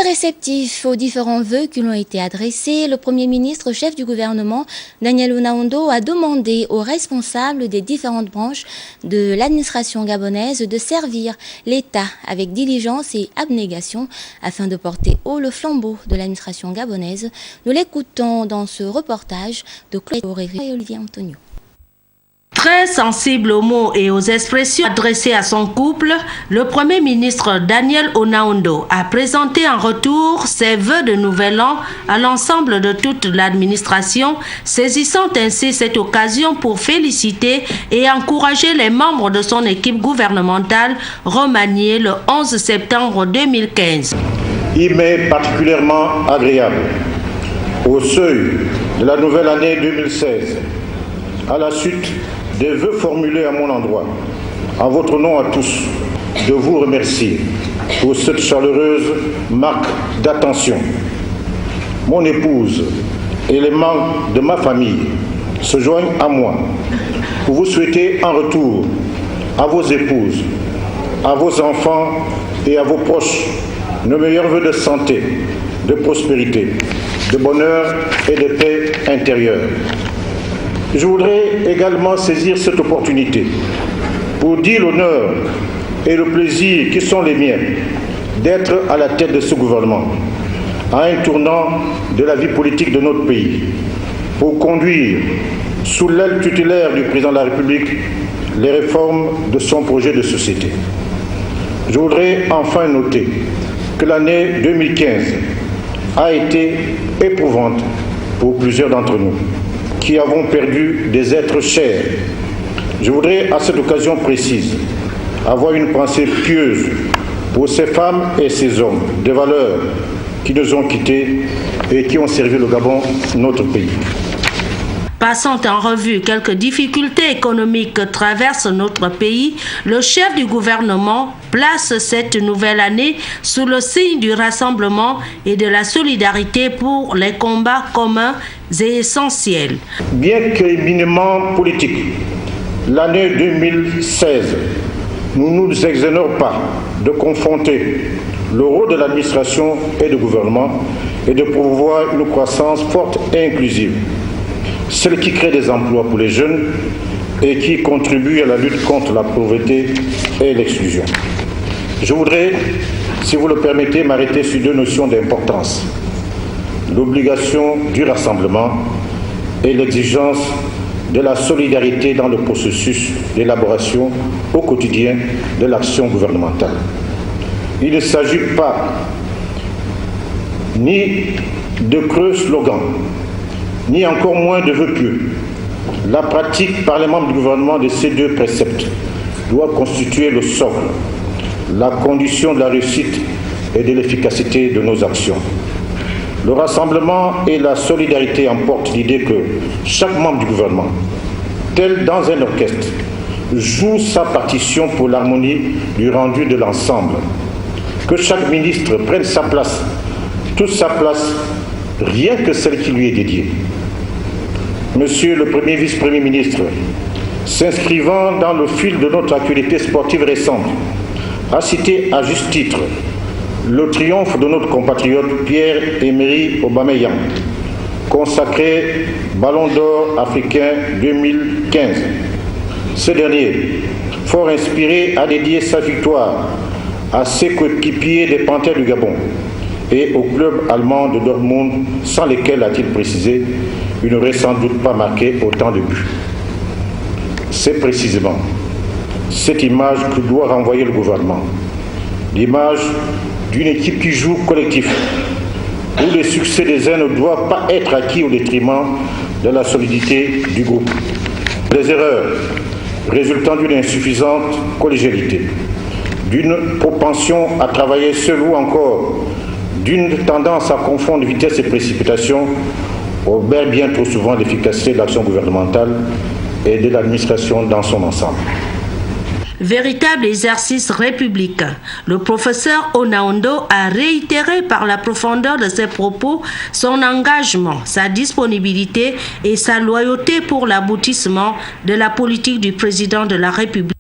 réceptif aux différents vœux qui lui ont été adressés, le Premier ministre, chef du gouvernement, Daniel Onaondo, a demandé aux responsables des différentes branches de l'administration gabonaise de servir l'État avec diligence et abnégation afin de porter haut le flambeau de l'administration gabonaise. Nous l'écoutons dans ce reportage de Claude Aurévy et Olivier Antonio. Très sensible aux mots et aux expressions adressées à son couple, le Premier ministre Daniel Onaondo a présenté en retour ses vœux de nouvel an à l'ensemble de toute l'administration, saisissant ainsi cette occasion pour féliciter et encourager les membres de son équipe gouvernementale remaniée le 11 septembre 2015. Il m'est particulièrement agréable, au seuil de la nouvelle année 2016, à la suite des vœux formulés à mon endroit, en votre nom à tous, de vous remercier pour cette chaleureuse marque d'attention. Mon épouse et les membres de ma famille se joignent à moi pour vous souhaiter en retour à vos épouses, à vos enfants et à vos proches nos meilleurs vœux de santé, de prospérité, de bonheur et de paix intérieure. Je voudrais également saisir cette opportunité pour dire l'honneur et le plaisir qui sont les miens d'être à la tête de ce gouvernement, à un tournant de la vie politique de notre pays, pour conduire sous l'aile tutélaire du président de la République les réformes de son projet de société. Je voudrais enfin noter que l'année 2015 a été éprouvante pour plusieurs d'entre nous, qui avons perdu des êtres chers. Je voudrais à cette occasion précise avoir une pensée pieuse pour ces femmes et ces hommes de valeur qui nous ont quittés et qui ont servi le Gabon, notre pays. Passant en revue quelques difficultés économiques que traverse notre pays, le chef du gouvernement place cette nouvelle année sous le signe du rassemblement et de la solidarité pour les combats communs et essentiels. Bien qu'éminemment politique, l'année 2016 ne nous exonère pas de confronter le rôle de l'administration et du gouvernement et de promouvoir une croissance forte et inclusive, celle qui crée des emplois pour les jeunes et qui contribue à la lutte contre la pauvreté et l'exclusion. Je voudrais, si vous le permettez, m'arrêter sur deux notions d'importance: l'obligation du rassemblement et l'exigence de la solidarité dans le processus d'élaboration au quotidien de l'action gouvernementale. Il ne s'agit pas ni de creux slogans, ni encore moins de vœux pieux. La pratique par les membres du gouvernement de ces deux préceptes doit constituer le socle, la condition de la réussite et de l'efficacité de nos actions. Le rassemblement et la solidarité emportent l'idée que chaque membre du gouvernement, tel dans un orchestre, joue sa partition pour l'harmonie du rendu de l'ensemble. Que chaque ministre prenne sa place, toute sa place, rien que celle qui lui est dédiée. Monsieur le Premier vice-premier ministre, s'inscrivant dans le fil de notre actualité sportive récente, a cité à juste titre le triomphe de notre compatriote Pierre-Emerick Aubameyang, consacré Ballon d'Or africain 2015. Ce dernier, fort inspiré, a dédié sa victoire à ses coéquipiers des Panthères du Gabon et au club allemand de Dortmund, sans lesquels, a-t-il précisé, il n'aurait sans doute pas marqué autant de buts. C'est précisément cette image que doit renvoyer le gouvernement, l'image d'une équipe qui joue collectif, où les succès des uns ne doivent pas être acquis au détriment de la solidité du groupe. Les erreurs résultant d'une insuffisante collégialité, d'une propension à travailler seul ou encore d'une tendance à confondre vitesse et précipitation obère bien trop souvent l'efficacité de l'action gouvernementale et de l'administration dans son ensemble. Véritable exercice républicain, le professeur Onaondo a réitéré par la profondeur de ses propos son engagement, sa disponibilité et sa loyauté pour l'aboutissement de la politique du président de la République.